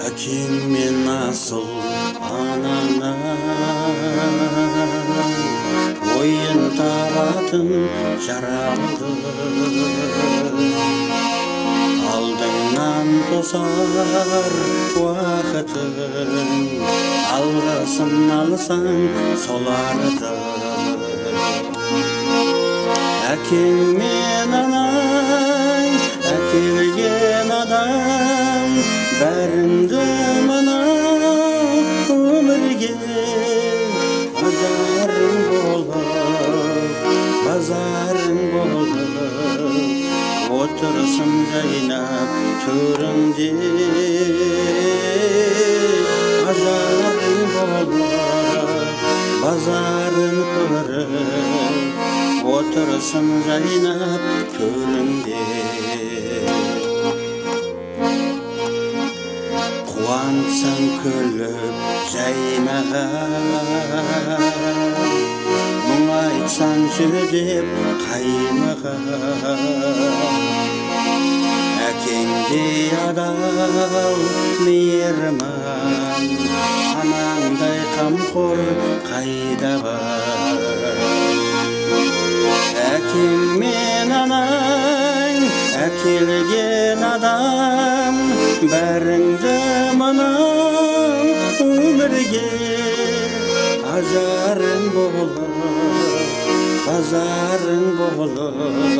Әкең мен асыл анаңа ойын табатын жаралды, алдыңнан тосар уақытың, алғысын алсаң соларды. Әкең мен анаң әкелген адам, бәріңді мына өмірге ажарың болып, базарың болып, отырсың жайнап төріңде, ажарың болып, базарын көріп, отырсың жайнап төріңде. Қуансаң күліп жайнап, мұң айтсаң жүдеп қаймығып, әкеңдей адал мейірман, анаңдай қамқор қайда бар. Әкең мен анаң әкелген адам, бәріңді мына өмірге ажарың болып, базарың болып,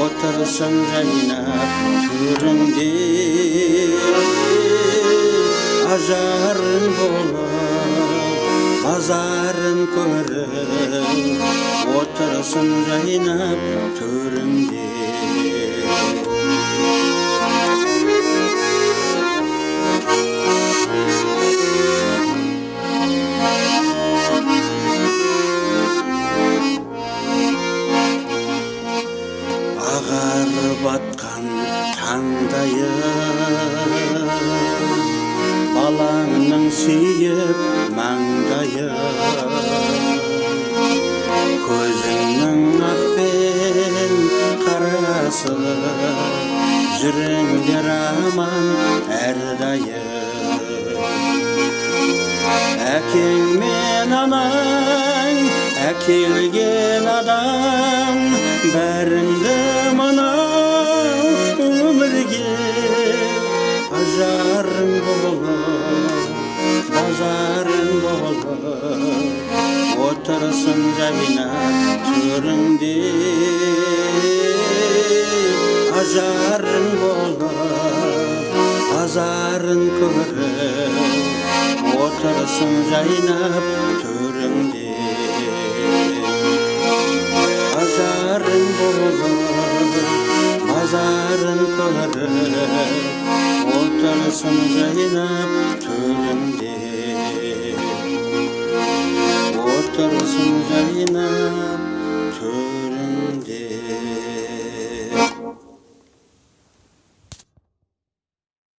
отырсың жайнап төріңде, ажарың болып, базарын көріп, отырсың жайнап төріңде. Ағарып атқан таңдайы, балаңның сүйіп маңдайы, көзіңнің ақ пен қарасы, жүріңдер аман әрдайым. Әкең мен анаң әкелген адам, бәріңді мына өмірге ажарың болып, базарың болып, отырсың жайнап төріңде, ажарың болып, базарын көріп, отырсың жайнап төріңде. Ажарың болып, базарын көріп, отырсың жайнап төріңде, отырсың жайнап